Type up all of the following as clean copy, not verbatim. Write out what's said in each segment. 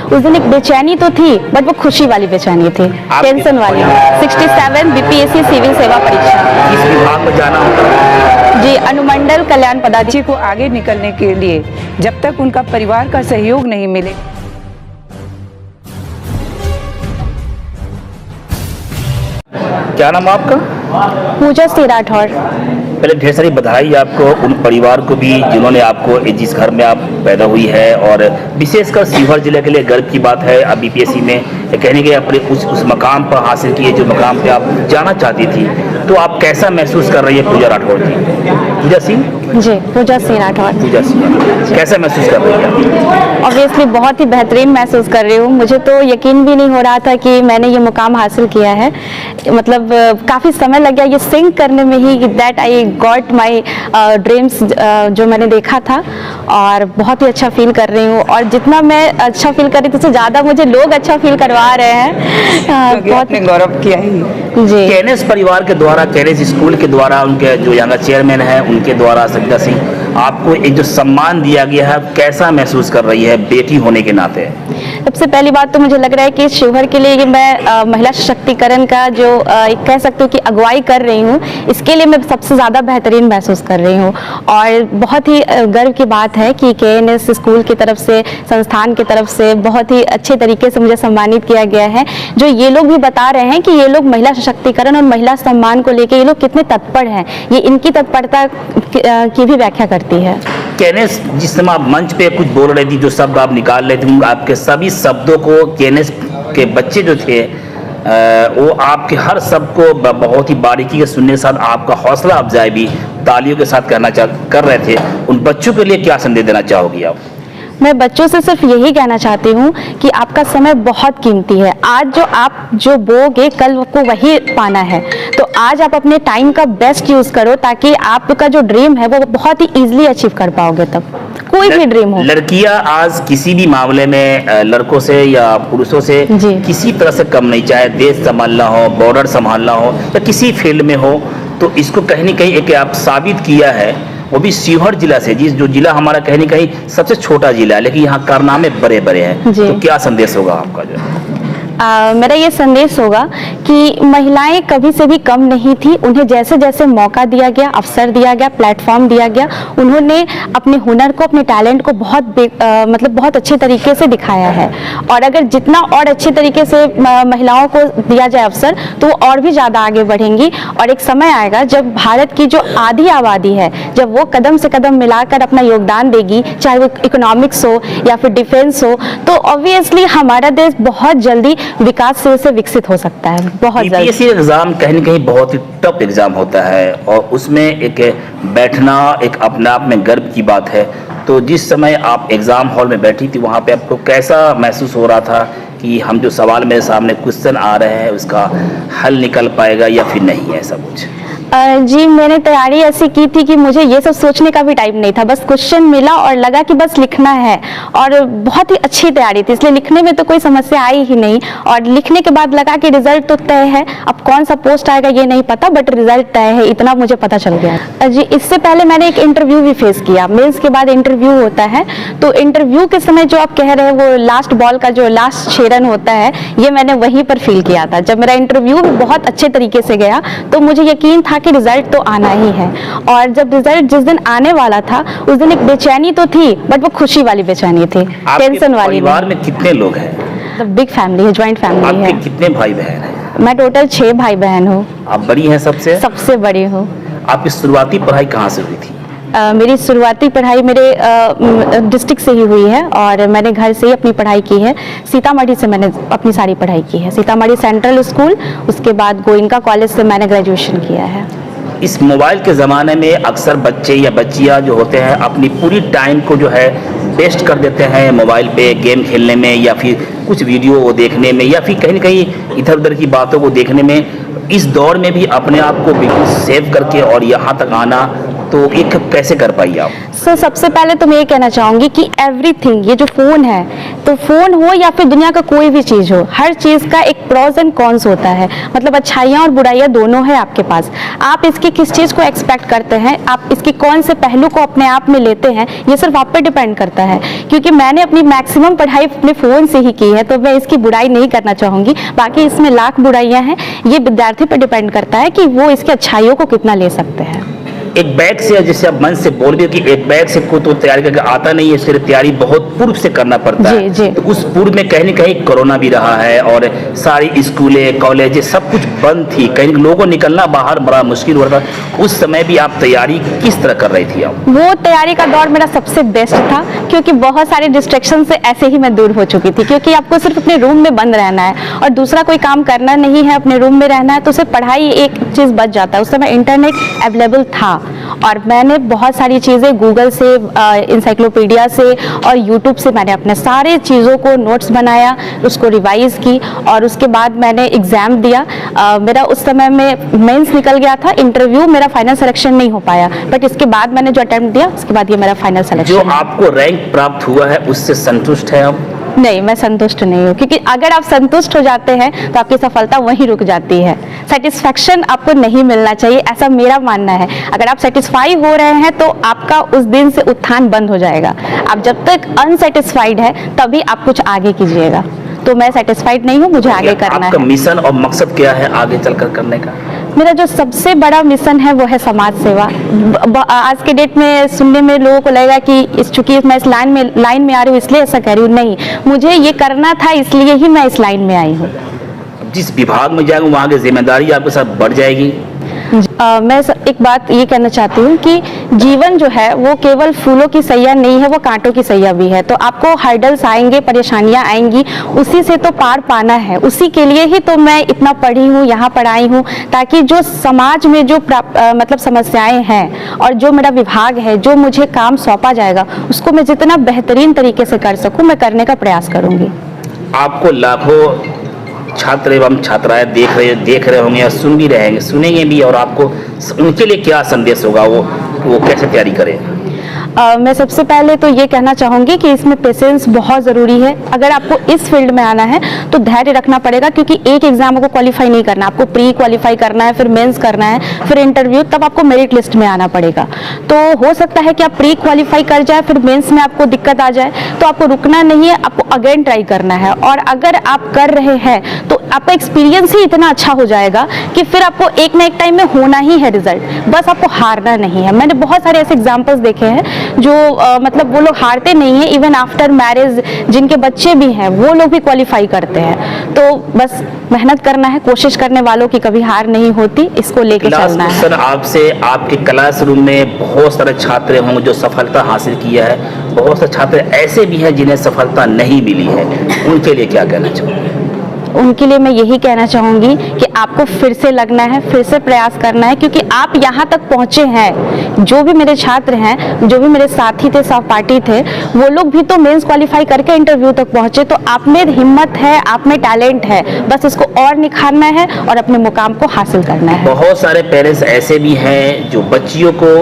उस दिन एक बेचैनी तो थी, बट वो खुशी वाली बेचैनी थी, टेंशन वाली। 67 बीपीएससी सिविल सेवा परीक्षा। किस विभाग में जाना होगा? जी, अनुमंडल कल्याण पदाधिकारी। बच्चे को आगे निकलने के लिए जब तक उनका परिवार का सहयोग नहीं मिले। क्या नाम है आपका? पूजा सिंह राठौर। पहले ढेर सारी बधाई आपको, उन परिवार को भी जिन्होंने आपको, जिस घर में आप पैदा हुई है, और विशेषकर शिवहर जिले के लिए गर्व की बात है। आप बीपीएससी में कहने के अपने उस मकाम पर हासिल किए जो मकाम पे आप जाना चाहती थी। तो आप कैसा महसूस कर रही है पूजा राठौर जी? पूजा सिंह जी, पूजा सिंह राठौर। पूजा सिंह कैसा महसूस कर रही है? ऑब्वियसली बहुत ही बेहतरीन महसूस कर रही हूँ। मुझे तो यकीन भी नहीं हो रहा था कि मैंने ये मुकाम हासिल किया है। मतलब काफ़ी समय लग गया ये सिंक करने में ही, that I got my dreams जो मैंने देखा था, और बहुत ही अच्छा फील कर रही हूँ। और जितना मैं अच्छा फील कर रही थी उससे ज़्यादा मुझे लोग अच्छा फील करवा रहे हैं। बहुत गौरव किया ही जी। केनेस परिवार के द्वारा, केनेस स्कूल के द्वारा, उनके जो यहाँ का चेयरमैन है उनके द्वारा, सविता सिंह, आपको एक जो सम्मान दिया गया है, कैसा महसूस कर रही है बेटी होने के नाते? सबसे पहली बात तो मुझे लग रहा है कि शिवहर के लिए मैं महिला सशक्तिकरण का जो कह सकती हूँ कि अगुवाई कर रही हूँ, इसके लिए मैं सबसे ज़्यादा बेहतरीन महसूस कर रही हूँ। और बहुत ही गर्व की बात है कि केएनएस स्कूल की तरफ से, संस्थान की तरफ से बहुत ही अच्छे तरीके से मुझे सम्मानित किया गया है। जो ये लोग भी बता रहे हैं कि ये लोग महिला सशक्तिकरण और महिला सम्मान को लेकर ये लोग कितने तत्पर हैं, ये इनकी तत्परता की भी व्याख्या करती है। केनेस, जिस समय आप मंच पे कुछ बोल रही थी, जो शब्द आप निकाल रहे थे, आपके सभी शब्दों को केनेस के बच्चे जो थे वो आपके हर शब्द को बहुत ही बारीकी से सुनने के साथ आपका हौसला अफजाई भी तालियों के साथ कर रहे थे। उन बच्चों के लिए क्या संदेश देना चाहोगी आप? मैं बच्चों से सिर्फ यही कहना चाहती हूँ कि आपका समय बहुत कीमती है। आज आप जो बोगे कल को वही पाना है, तो आज आप अपने टाइम का बेस्ट यूज़ करो ताकि आपका जो ड्रीम है वो बहुत ही इजीली अचीव कर पाओगे। तब कोई भी ड्रीम हो। लड़कियां आज किसी भी मामले में लड़कों से या पुरुषों से किसी तरह से कम नहीं, चाहे देश संभालना हो, बॉर्डर संभालना हो, या किसी फील्ड में हो, तो इसको कहीं ना कहीं एक आप साबित किया है, वो भी शिवहर जिला से, जो जिला हमारा कहीं ना कहीं सबसे छोटा जिला है, लेकिन यहाँ कारनामे बड़े बड़े हैं। तो क्या संदेश होगा आपका? जो मेरा ये संदेश होगा कि महिलाएं कभी से भी कम नहीं थी। उन्हें जैसे जैसे मौका दिया गया, अवसर दिया गया, प्लेटफॉर्म दिया गया, उन्होंने अपने हुनर को, अपने टैलेंट को बहुत अच्छे तरीके से दिखाया है। और अगर जितना और अच्छे तरीके से महिलाओं को दिया जाए अवसर, तो वो और भी ज़्यादा आगे बढ़ेंगी। और एक समय आएगा जब भारत की जो आधी आबादी है, जब वो कदम से कदम मिलाकर अपना योगदान देगी, चाहे वो इकोनॉमिक्स हो या फिर डिफेंस हो, तो ऑब्वियसली हमारा देश बहुत जल्दी विकास से विकसित हो सकता है। बहुत जल्दी। बीपीएससी एग्जाम कहीं ना कहीं बहुत ही टफ एग्जाम होता है, और उसमें एक बैठना एक अपने आप में गर्व की बात है। तो जिस समय आप एग्जाम हॉल में बैठी थी, वहाँ पे आपको कैसा महसूस हो रहा था कि हम जो सवाल मेरे सामने क्वेश्चन आ रहे हैं उसका हल निकल पाएगा या फिर नहीं, ऐसा कुछ? जी, मैंने तैयारी ऐसी की थी कि मुझे ये सब सोचने का भी टाइम नहीं था। बस क्वेश्चन मिला और लगा कि बस लिखना है, और बहुत ही अच्छी तैयारी थी, इसलिए लिखने में तो कोई समस्या आई ही नहीं। और लिखने के बाद लगा कि रिजल्ट तो तय है, अब कौन सा पोस्ट आएगा ये नहीं पता, बट रिजल्ट तय है, इतना मुझे पता चल गया। जी, इससे पहले मैंने एक इंटरव्यू भी फेस किया। मेंस के बाद इंटरव्यू होता है, तो इंटरव्यू के समय जो आप कह रहे हैं वो लास्ट बॉल का जो लास्ट शेरन होता है, ये मैंने वहीं पर फील किया था। जब मेरा इंटरव्यू बहुत अच्छे तरीके से गया तो मुझे यकीन था कि रिजल्ट तो आना ही है। और जब रिजल्ट जिस दिन आने वाला था, उस दिन एक बेचैनी तो थी, बट वो खुशी वाली बेचैनी थी, टेंशन वाली। परिवार में कितने लोग हैं? बिग फैमिली है, ज्वाइंट फैमिली है। कितने भाई बहन हैं? मैं टोटल 6 भाई बहन हूँ। आप बड़ी हैं सबसे? सबसे बड़ी हूँ। आपकी शुरुआती पढ़ाई कहाँ से हुई थी? मेरी शुरुआती पढ़ाई मेरे डिस्ट्रिक्ट से ही हुई है, और मैंने घर से ही अपनी पढ़ाई की है। सीतामढ़ी से मैंने अपनी सारी पढ़ाई की है, सीतामढ़ी सेंट्रल स्कूल, उसके बाद गोइंका कॉलेज से मैंने ग्रेजुएशन किया है। इस मोबाइल के ज़माने में अक्सर बच्चे या बच्चियाँ जो होते हैं अपनी पूरी टाइम को जो है वेस्ट कर देते हैं मोबाइल पे गेम खेलने में, या फिर कुछ वीडियो देखने में, या फिर कहीं ना कहीं इधर उधर की बातों को देखने में। इस दौर में भी अपने आप को बिल्कुल सेव करके और यहाँ तक आना तो एक कैसे कर पाई आप? सर सबसे पहले तो मैं ये कहना चाहूँगी कि एवरीथिंग, ये जो फ़ोन है, तो फ़ोन हो या फिर दुनिया का कोई भी चीज़ हो, हर चीज़ का एक प्रॉस एंड कॉन्स होता है। मतलब अच्छाइयाँ और बुराइयाँ दोनों है आपके पास। आप इसकी किस चीज़ को एक्सपेक्ट करते हैं, आप इसकी कौन से पहलू को अपने आप में लेते हैं, ये सिर्फ आप पे डिपेंड करता है। क्योंकि मैंने अपनी मैक्सिमम पढ़ाई अपने फ़ोन से ही की है, तो मैं इसकी बुराई नहीं करना चाहूँगी। बाकी इसमें लाख बुराइयाँ हैं, ये विद्यार्थी पर डिपेंड करता है कि वो इसकी अच्छाइयों को कितना ले सकते हैं। एक बैग से, जैसे आप मन से बोल रहे हो कि एक बैग से को तो तैयारी करके आता नहीं है, इसके लिए तैयारी बहुत पूर्व से करना पड़ता है। जी। तो उस पूर्व में कहीं न कहीं कोरोना भी रहा है और सारी स्कूलें, कॉलेजें सब कुछ बंद थी, कहीं लोगों को निकलना बाहर बड़ा मुश्किल हो रहा था। उस समय भी आप तैयारी किस तरह कर रही थी आप? वो तैयारी का दौर मेरा सबसे बेस्ट था, क्योंकि बहुत सारे डिस्ट्रैक्शन से ऐसे ही मैं दूर हो चुकी थी। क्योंकि आपको सिर्फ अपने रूम में बंद रहना है और दूसरा कोई काम करना नहीं है, अपने रूम में रहना है, तो सिर्फ पढ़ाई एक चीज़ बच जाता है। उस समय इंटरनेट अवेलेबल था और मैंने बहुत सारी चीज़ें गूगल से, इंसाइक्लोपीडिया से और यूट्यूब से मैंने अपने सारे चीज़ों को नोट्स बनाया, उसको रिवाइज की और उसके बाद मैंने एग्ज़ाम दिया। मेरा उस समय में मेंस निकल गया था, इंटरव्यू मेरा फाइनल सिलेक्शन नहीं हो पाया, बट इसके बाद मैंने जो अटेम्प्ट दिया उसके बाद ये मेरा फाइनल जो सिलेक्शन। आपको रैंक प्राप्त हुआ है उससे संतुष्ट है आप? नहीं, मैं संतुष्ट नहीं हूँ, क्योंकि अगर आप संतुष्ट हो जाते हैं तो आपकी सफलता वहीं रुक जाती है। सेटिस्फैक्शन आपको नहीं मिलना चाहिए, ऐसा मेरा मानना है। अगर आप सेटिस्फाई हो रहे हैं तो आपका उस दिन से उत्थान बंद हो जाएगा। आप जब तक अनसेटिस्फाइड है तभी आप कुछ आगे कीजिएगा। तो मैं सेटिस्फाइड नहीं हूँ, मुझे आगे करना आपका है। मिशन और मकसद क्या है आगे चलकर करने का? मेरा जो सबसे बड़ा मिशन है वो है समाज सेवा। आज के डेट में सुनने में लोगों को लगेगा कि चूंकि मैं इस लाइन में आ रही हूँ इसलिए ऐसा कह रही हूँ, नहीं, मुझे ये करना था इसलिए ही मैं इस लाइन में आई हूँ। जिस विभाग में जाएंगे वहाँ की जिम्मेदारी आपके साथ बढ़ जाएगी। मैं एक बात ये कहना चाहती हूँ कि जीवन जो है वो केवल फूलों की सैया नहीं है, वो कांटों की सैया भी है। तो आपको हर्डल्स आएंगे, परेशानियाँ आएंगी, उसी से तो पार पाना है। उसी के लिए ही तो मैं इतना पढ़ी हूँ, यहाँ पर आई हूँ, ताकि जो समाज में जो मतलब समस्याएं हैं और जो मेरा विभाग है, जो मुझे काम सौंपा जाएगा, उसको मैं जितना बेहतरीन तरीके से कर सकूँ, मैं करने का प्रयास करूँगी। आपको लाखों छात्र एवं छात्राएं देख रहे होंगे या सुन भी रहेंगे, सुनेंगे भी, और आपको उनके लिए क्या संदेश होगा, वो कैसे तैयारी करें? मैं सबसे पहले तो ये कहना चाहूँगी कि इसमें पेशेंस बहुत ज़रूरी है। अगर आपको इस फील्ड में आना है तो धैर्य रखना पड़ेगा, क्योंकि एक एग्जाम को क्वालिफाई नहीं करना, आपको प्री क्वालिफाई करना है, फिर मेंस करना है, फिर इंटरव्यू, तब आपको मेरिट लिस्ट में आना पड़ेगा। तो हो सकता है कि आप प्री क्वालिफाई कर जाए, फिर मेंस में आपको दिक्कत आ जाए, तो आपको रुकना नहीं है, आपको अगेन ट्राई करना है। और अगर आप कर रहे हैं तो आपका एक्सपीरियंस ही इतना अच्छा हो जाएगा कि फिर आपको एक ना एक टाइम में होना ही है रिजल्ट, बस आपको हारना नहीं है। मैंने बहुत सारे ऐसे एग्जाम्पल्स देखे हैं जो मतलब वो लोग हारते नहीं हैं, इवन आफ्टर मैरिज जिनके बच्चे भी हैं वो लोग भी क्वालिफाई करते हैं। तो बस मेहनत करना है, कोशिश करने वालों की कभी हार नहीं होती, इसको लेके चलना है। सर, आपसे आपके क्लासरूम में बहुत सारे छात्र होंगे जो सफलता हासिल किया है, बहुत से छात्र ऐसे भी हैं जिन्हें सफलता नहीं मिली है, उनके लिए क्या कहना चाहोगे? उनके लिए मैं यही कहना चाहूँगी कि आपको फिर से लगना है, फिर से प्रयास करना है, क्योंकि आप यहाँ तक पहुँचे हैं। जो भी मेरे छात्र हैं, जो भी मेरे साथी थे, सहपाठी थे, वो लोग भी तो मेंस क्वालिफाई करके इंटरव्यू तक पहुँचे। तो आप में हिम्मत है, आप में टैलेंट है, बस इसको और निखारना है और अपने मुकाम को हासिल करना है। बहुत सारे पेरेंट्स ऐसे भी हैं जो बच्चियों को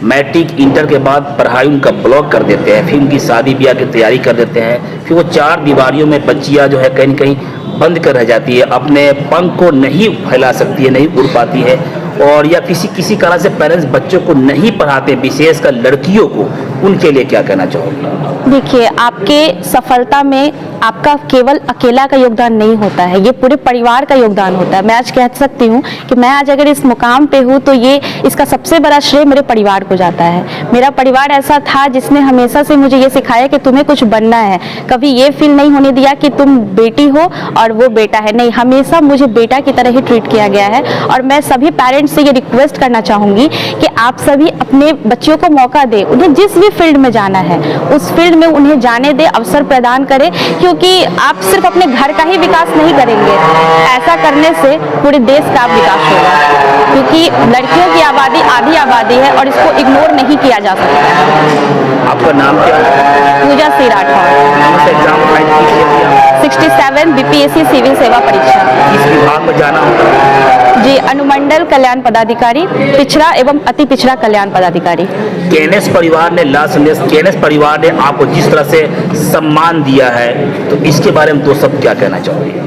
मैट्रिक इंटर के बाद पढ़ाई उनका ब्लॉक कर देते हैं, फिर उनकी शादी ब्याह की तैयारी कर देते हैं, फिर वो चार दीवारियों में बच्चियाँ जो है कहीं न कहीं बंद कर रह जाती है, अपने पंख को नहीं फैला सकती है, नहीं उड़ पाती है, और या किसी कारण से पेरेंट्स बच्चों को नहीं पढ़ाते, विशेषकर लड़कियों को, उनके लिए क्या कहना चाहोगे? देखिए, आपके सफलता में आपका केवल अकेला का योगदान नहीं होता है, ये पूरे परिवार का योगदान होता है। मैं आज कह सकती हूँ कि मैं आज अगर इस मुकाम पे हूँ तो ये इसका सबसे बड़ा श्रेय मेरे परिवार को जाता है। मेरा परिवार ऐसा था जिसने हमेशा से मुझे ये सिखाया कि तुम्हें कुछ बनना है, कभी ये फील नहीं होने दिया कि तुम बेटी हो और वो बेटा है, नहीं, हमेशा मुझे बेटा की तरह ही ट्रीट किया गया है। और मैं सभी पेरेंट्स से ये रिक्वेस्ट करना चाहूँगी कि आप सभी अपने बच्चों को मौका दें, उन्हें जिस भी फील्ड में जाना है उस फील्ड में उन्हें जाने दें, अवसर प्रदान करें, क्योंकि आप सिर्फ अपने घर का ही विकास नहीं करेंगे, ऐसा करने से पूरे देश का विकास होगा, क्योंकि लड़कियों की आबादी आधी आबादी है और इसको इग्नोर नहीं किया जा सकता। आपका नाम क्या है? पूजा सी राठौर। 67 बीपीएससी सिविल सेवा परीक्षा। किस विभाग में जाना होगा? जी, अनुमंडल कल्याण पदाधिकारी, पिछड़ा एवं अति पिछड़ा कल्याण पदाधिकारी। केएनएस परिवार ने लास्ट संदेश, केएनएस परिवार ने आपको जिस तरह से सम्मान दिया है, तो इसके बारे में दो शब्द क्या कहना चाहोगे?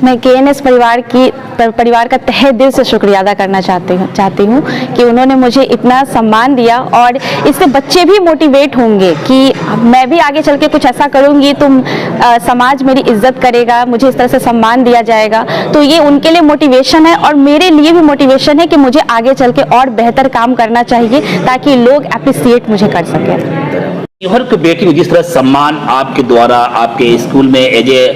मैं केएनएस परिवार का तहे दिल से शुक्रिया अदा करना चाहती हूँ कि उन्होंने मुझे इतना सम्मान दिया, और इससे बच्चे भी मोटिवेट होंगे कि मैं भी आगे चल के कुछ ऐसा करूँगी तो समाज मेरी इज्जत करेगा, मुझे इस तरह से सम्मान दिया जाएगा। तो ये उनके लिए मोटिवेशन है और मेरे लिए भी मोटिवेशन है कि मुझे आगे चल के और बेहतर काम करना चाहिए ताकि लोग अप्रिसिएट मुझे कर सकें। शिवहर की बेटी को जिस तरह सम्मान आपके द्वारा आपके स्कूल में एज ए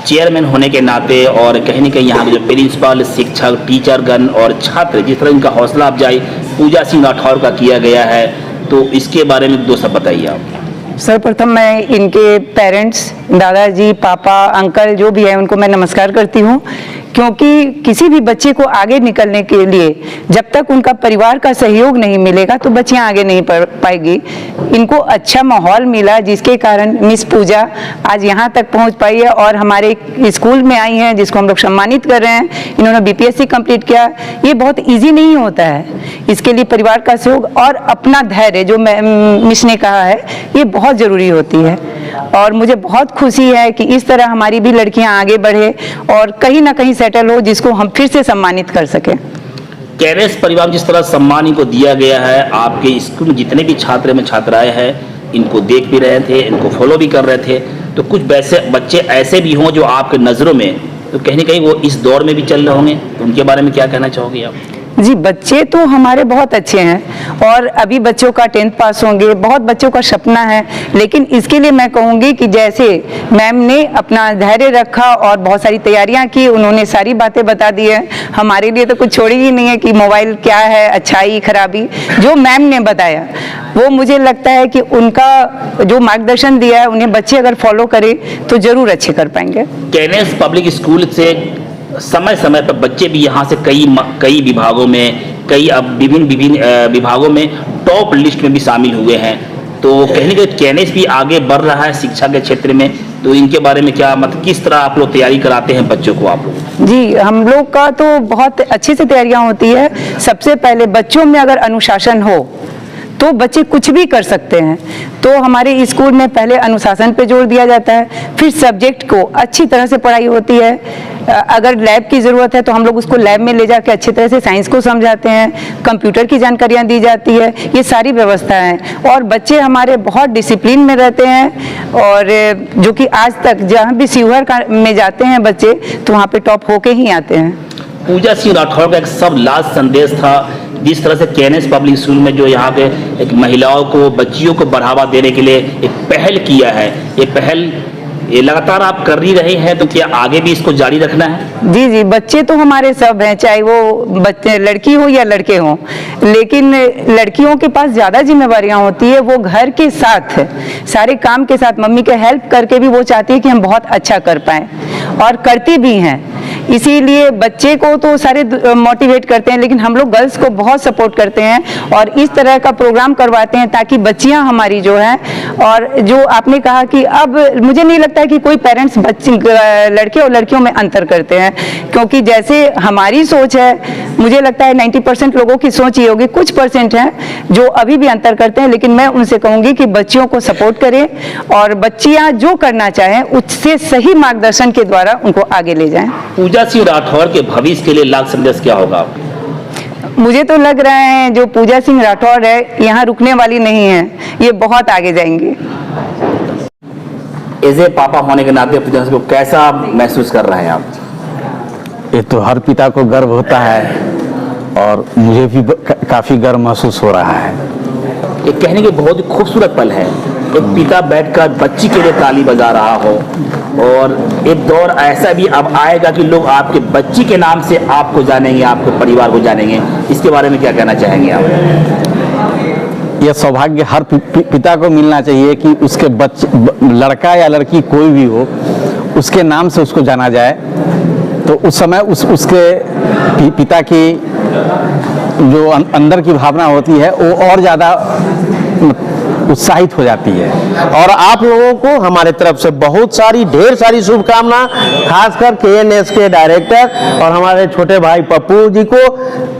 चेयरमैन होने के नाते, और कहीं न कहीं यहाँ के जो प्रिंसिपल, शिक्षक, टीचरगण और छात्र, जिस तरह इनका हौसला अफजाई पूजा सिंह राठौर का किया गया है, तो इसके बारे में दो शब्द बताइए आप। सर्वप्रथम मैं इनके पेरेंट्स, दादाजी, पापा, अंकल जो भी है उनको मैं नमस्कार करती हूँ, क्योंकि किसी भी बच्चे को आगे निकलने के लिए जब तक उनका परिवार का सहयोग नहीं मिलेगा तो बच्चियाँ आगे नहीं पढ़ पाएगी। इनको अच्छा माहौल मिला जिसके कारण मिस पूजा आज यहाँ तक पहुँच पाई है और हमारे स्कूल में आई हैं, जिसको हम लोग सम्मानित कर रहे हैं। इन्होंने बीपीएससी कंप्लीट किया। ये बहुत ईजी नहीं होता है, इसके लिए परिवार का सहयोग और अपना धैर्य, जो मिस ने कहा है, ये बहुत ज़रूरी होती है। और मुझे बहुत खुशी है कि इस तरह हमारी भी लड़कियां आगे बढ़े और कहीं ना कहीं सेटल हो, जिसको हम फिर से सम्मानित कर सकें। केएनएस परिवार में जिस तरह सम्मान इनको दिया गया है, आपके स्कूल में जितने भी छात्र में छात्राएं हैं इनको देख भी रहे थे, इनको फॉलो भी कर रहे थे, तो कुछ वैसे बच्चे ऐसे भी हों जो आपके नज़रों में तो कहीं ना कहीं वो इस दौर में भी चल रहे होंगे, तो उनके बारे में क्या कहना चाहोगे आप? जी, बच्चे तो हमारे बहुत अच्छे हैं और अभी बच्चों का 10th पास होंगे, बहुत बच्चों का सपना है। लेकिन इसके लिए मैं कहूँगी कि जैसे मैम ने अपना धैर्य रखा और बहुत सारी तैयारियाँ की, उन्होंने सारी बातें बता दी है। हमारे लिए तो कुछ छोड़ी ही नहीं है कि मोबाइल क्या है, अच्छाई खराबी, जो मैम ने बताया वो मुझे लगता है कि उनका जो मार्गदर्शन दिया है उन्हें बच्चे अगर फॉलो करें तो ज़रूर अच्छे कर पाएंगे। केएनएस पब्लिक स्कूल से समय समय पर बच्चे भी यहाँ से कई विभागों में, कई अब विभिन्न विभागों में टॉप लिस्ट में भी शामिल हुए हैं, तो कहीं ना कहीं केएनएस भी आगे बढ़ रहा है शिक्षा के क्षेत्र में, तो इनके बारे में क्या, मतलब किस तरह आप लोग तैयारी कराते हैं बच्चों को आप लोग? जी, हम लोग का तो बहुत अच्छे से तैयारियां होती है। सबसे पहले बच्चों में अगर अनुशासन हो तो बच्चे कुछ भी कर सकते हैं। तो हमारे स्कूल में पहले अनुशासन पे जोर दिया जाता है, फिर सब्जेक्ट को अच्छी तरह से पढ़ाई होती है। अगर लैब की ज़रूरत है तो हम लोग उसको लैब में ले जाकर अच्छी तरह से साइंस को समझाते हैं, कंप्यूटर की जानकारियाँ दी जाती है, ये सारी व्यवस्था है। और बच्चे हमारे बहुत डिसिप्लिन में रहते हैं और जो कि आज तक जहाँ भी शिवहर में जाते हैं बच्चे तो वहाँ पे टॉप होके ही आते हैं। पूजा सिंह राठौर का एक सब लास्ट संदेश था, जिस तरह से केएनएस पब्लिक स्कूल में जो यहाँ के एक महिलाओं को, बच्चियों को बढ़ावा देने के लिए एक पहल किया है, ये पहल ये लगातार आप कर ही रहे हैं, तो क्या आगे भी इसको जारी रखना है? जी जी, बच्चे तो हमारे सब हैं, चाहे वो बच्चे लड़की हो या लड़के हों, लेकिन लड़कियों के पास ज़्यादा जिम्मेवारियां होती है। वो घर के साथ सारे काम के साथ मम्मी के हेल्प करके भी वो चाहती है कि हम बहुत अच्छा कर पाएँ और करती भी हैं। इसीलिए बच्चे को तो सारे मोटिवेट करते हैं, लेकिन हम लोग गर्ल्स को बहुत सपोर्ट करते हैं और इस तरह का प्रोग्राम करवाते हैं ताकि बच्चियां हमारी जो हैं, और जो आपने कहा कि अब मुझे नहीं लगता है कि कोई पेरेंट्स लड़के और लड़कियों में अंतर करते हैं, क्योंकि जैसे हमारी सोच है, मुझे लगता है 90% लोगों की सोच ये होगी, कुछ % हैं जो अभी भी अंतर करते हैं। लेकिन मैं उनसे कहूँगी कि बच्चियों को सपोर्ट करें और बच्चियाँ जो करना चाहें उससे सही मार्गदर्शन के द्वारा उनको आगे ले जाएं। पूजा सिंह राठौर के भविष्य के लिए लास्ट संदेश क्या होगा? मुझे तो लग रहा है जो पूजा सिंह राठौर है यहाँ रुकने वाली नहीं है, ये बहुत आगे जाएंगे। एज ए पापा होने के नाते पूजा सिंह को कैसा महसूस कर रहे हैं आप? ये तो हर पिता को गर्व होता है और मुझे भी काफ़ी गर्व महसूस हो रहा है। ये कहने के बहुत ही खूबसूरत पल है, एक पिता बैठकर बच्ची के लिए ताली बजा रहा हो, और एक दौर ऐसा भी अब आएगा कि लोग आपके बच्ची के नाम से आपको जानेंगे, आपके परिवार को जानेंगे। इसके बारे में क्या कहना चाहेंगे आप? यह सौभाग्य हर पिता को मिलना चाहिए कि उसके बच्चे, लड़का या लड़की कोई भी हो, उसके नाम से उसको जाना जाए। तो उस समय उसके पिता की जो अंदर की भावना होती है वो और ज़्यादा उत्साहित हो जाती है। और आप लोगों को हमारे तरफ से बहुत सारी ढेर सारी शुभकामना, खासकर KNS के डायरेक्टर और हमारे छोटे भाई पप्पू जी को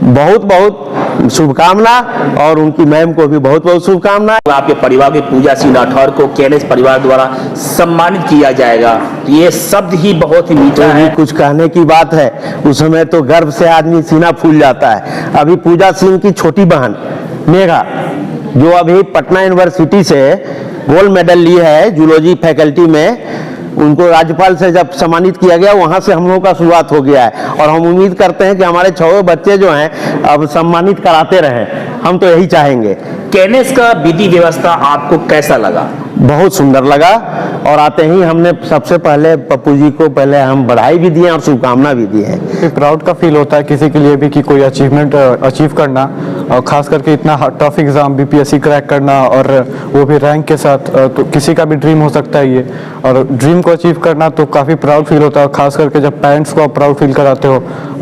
बहुत बहुत शुभकामना और उनकी मैम को भी बहुत बहुत शुभकामना। आपके परिवार के पूजा सिंह राठौर को KNS परिवार द्वारा सम्मानित किया जाएगा, तो ये शब्द ही बहुत ही मीठा जो भी है। कुछ कहने की बात है उस समय तो गर्व से आदमी सीना फूल जाता है। अभी पूजा सिंह की छोटी बहन मेघा, जो अभी पटना यूनिवर्सिटी से गोल्ड मेडल ली है जूलॉजी फैकल्टी में, उनको राज्यपाल से जब सम्मानित किया गया वहां से हम लोगों का शुरुआत हो गया है और हम उम्मीद करते हैं कि हमारे 6 बच्चे जो हैं अब सम्मानित कराते रहें, हम तो यही चाहेंगे। KNS का विधि व्यवस्था आपको कैसा लगा? बहुत सुंदर लगा और आते ही हमने सबसे पहले पप्पू जी को पहले हम बधाई भी दिए और शुभकामना भी दी है। प्राउड का फील होता है किसी के लिए भी कि कोई अचीवमेंट अचीव करना, और खास करके इतना टफ एग्जाम BPSC क्रैक करना और वो भी रैंक के साथ, तो किसी का भी ड्रीम हो सकता है ये, और ड्रीम को अचीव करना तो काफ़ी प्राउड फील होता है। खास करके जब पेरेंट्स को आप प्राउड फील कराते हो,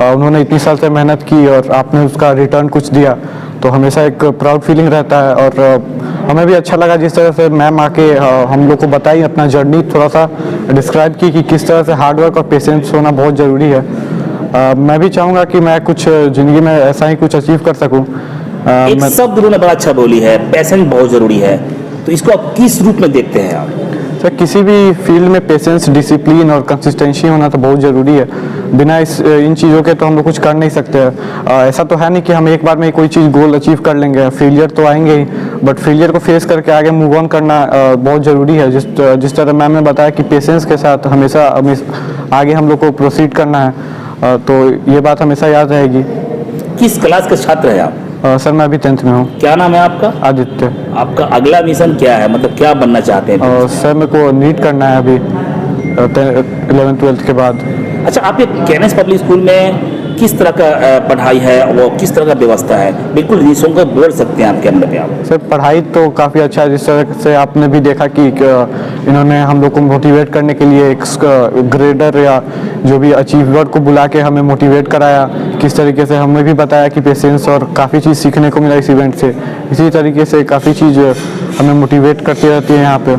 उन्होंने इतनी साल से मेहनत की और आपने उसका रिटर्न कुछ दिया, तो हमेशा एक प्राउड फीलिंग रहता है। और हमें भी अच्छा लगा जिस तरह से मैम आके हम लोग को बताई, अपना जर्नी थोड़ा सा डिस्क्राइब की कि किस तरह से हार्डवर्क और पेशेंस होना बहुत ज़रूरी है। मैं भी चाहूँगा कि मैं कुछ ज़िंदगी में ऐसा ही कुछ अचीव कर सकूँ। एक शब्द उन्होंने बड़ा अच्छा बोली है, पैशन बहुत जरूरी है, तो इसको आप किस रूप में देखते हैं आप? सर, किसी भी फील्ड में पेशेंस, डिसिप्लिन और कंसिस्टेंसी होना तो बहुत ज़रूरी है। बिना इन चीज़ों के तो हम लोग कुछ कर नहीं सकते हैं। ऐसा तो है नहीं कि हम एक बार में कोई चीज़ गोल अचीव कर लेंगे, फेलियर तो आएंगे ही, बट फेलियर को फेस करके आगे मूव ऑन करना बहुत ज़रूरी है। जिस तरह मैम ने बताया कि पेशेंस के साथ हमेशा आगे हम लोग को प्रोसीड करना है, तो ये बात हमेशा याद रहेगी। किस क्लास के छात्र हैं आप? सर, मैं अभी 10th में हूँ। क्या नाम है आपका? आदित्य। आपका अगला मिशन क्या है, मतलब क्या बनना चाहते हैं? सर, मेरे को नीट करना है अभी 11th 12th के बाद। अच्छा, आपके KNS पब्लिक स्कूल में किस तरह का पढ़ाई है, वो किस तरह का व्यवस्था है? बिल्कुल निःसंकोच को बोल सकते हैं आपके अंदर पे आप। सर, पढ़ाई तो काफ़ी अच्छा है। जिस तरह से आपने भी देखा कि इन्होंने हम लोग को मोटिवेट करने के लिए एक ग्रेडर या जो भी अचीवर को बुला के हमें मोटिवेट कराया, किस तरीके से हमें भी बताया कि पेशेंस, और काफ़ी चीज़ सीखने को मिला इस इवेंट से। इसी तरीके से काफ़ी चीज़ हमें मोटिवेट करती रहती है यहाँ पे।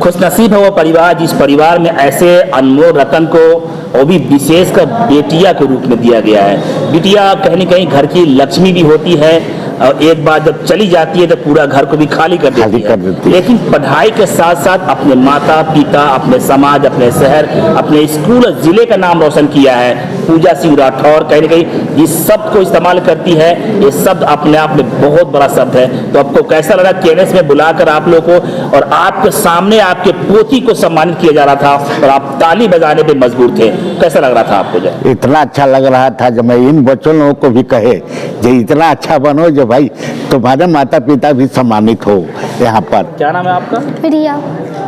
खुशनसीब है वो परिवार जिस परिवार में ऐसे अनमोल रतन को, वो भी विशेष कर बेटिया के रूप में दिया गया है। बिटिया कहीं न कहीं घर की लक्ष्मी भी होती है, और एक बार जब चली जाती है तो पूरा घर को भी खाली कर देती है। लेकिन पढ़ाई के साथ साथ अपने माता पिता, अपने समाज, अपने शहर, अपने स्कूल और जिले का नाम रोशन किया है। पूजा सिंह राठौर कहीं न कहीं इस शब्द को इस्तेमाल करती है। ये शब्द अपने आप में बहुत बड़ा शब्द है। तो आपको कैसा लगा KNS में बुलाकर आप लोग को, और आपके सामने आपके पोती को सम्मानित किया जा रहा था और आप ताली बजाने पे मजबूर थे? कैसा लग रहा था आपको? जब इतना अच्छा लग रहा था जब मैं इन बच्चों लोगों को भी कहे जो इतना अच्छा बनो जो भाई तुम्हारे माता पिता भी सम्मानित हो यहाँ पर। क्या नाम है आपका? रिया।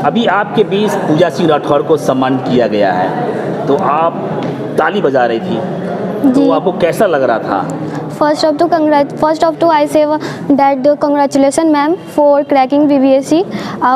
अभी आपके बीच पूजा सिंह राठौर को सम्मानित किया गया है, तो आप ताली बजा रही थी, तो आपको कैसा लग रहा था? First of all, I say that congratulations ma'am for cracking BPSC।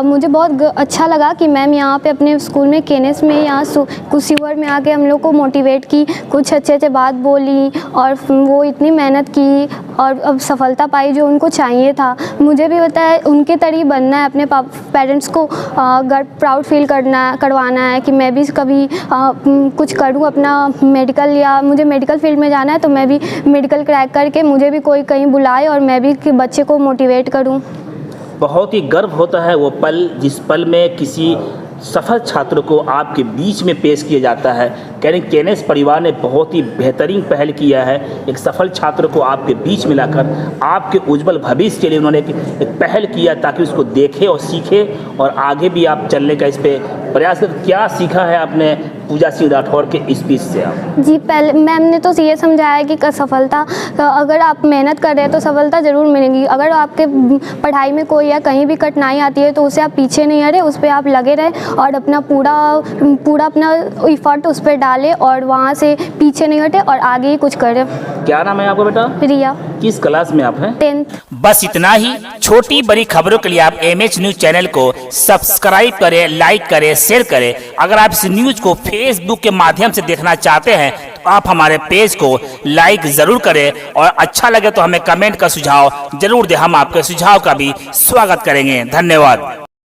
मुझे बहुत अच्छा लगा कि मैम यहाँ पे अपने स्कूल में KNS में यहाँ कुशीवर में आके हम लोग को मोटिवेट की, कुछ अच्छे बात बोली, और वो इतनी मेहनत की और अब सफलता पाई जो उनको चाहिए था। मुझे भी पता है उनके तरीके बनना है, अपने पेरेंट्स को प्राउड फील करवाना है कि मैं भी कभी कुछ करूँ अपना मेडिकल, या मुझे मेडिकल फील्ड में जाना है तो मैं भी मेडिकल क्रैक करके मुझे भी कोई कहीं बुलाए और मैं भी बच्चे को मोटिवेट करूं। बहुत ही गर्व होता है वो पल जिस पल में किसी सफल छात्र को आपके बीच में पेश किया जाता है। KNS परिवार ने बहुत ही बेहतरीन पहल किया है। एक सफल छात्र को आपके बीच में लाकर आपके उज्जवल भविष्य के लिए उन्होंने एक पहल किया ताकि उसको देखे और सीखे और आगे भी आप चलने का इस पे प्रयास करें। क्या सीखा है आपने पूजा सिंह राठौर के स्पीच से आप? जी, पहले मैम ने तो ये समझाया कि सफलता, अगर आप मेहनत कर रहे हैं तो सफलता ज़रूर मिलेगी। अगर आपके पढ़ाई में कोई या कहीं भी कठिनाई आती है तो उसे आप पीछे नहीं हटे, उस पर आप लगे रहें और अपना पूरा अपना इफर्ट उस पर डालें और वहाँ से पीछे नहीं हटे और आगे ही कुछ करें। क्या नाम है आपका बेटा? रिया। किस क्लास में आप हैं? 10th। बस इतना ही। छोटी बड़ी खबरों के लिए आप MH न्यूज चैनल को सब्सक्राइब करें, लाइक करें, शेयर करें। अगर आप इस न्यूज को फेसबुक के माध्यम से देखना चाहते हैं तो तो आप हमारे पेज को लाइक ज़रूर करें और अच्छा लगे तो हमें कमेंट का सुझाव जरूर दें। हम आपके सुझाव का भी स्वागत करेंगे। धन्यवाद।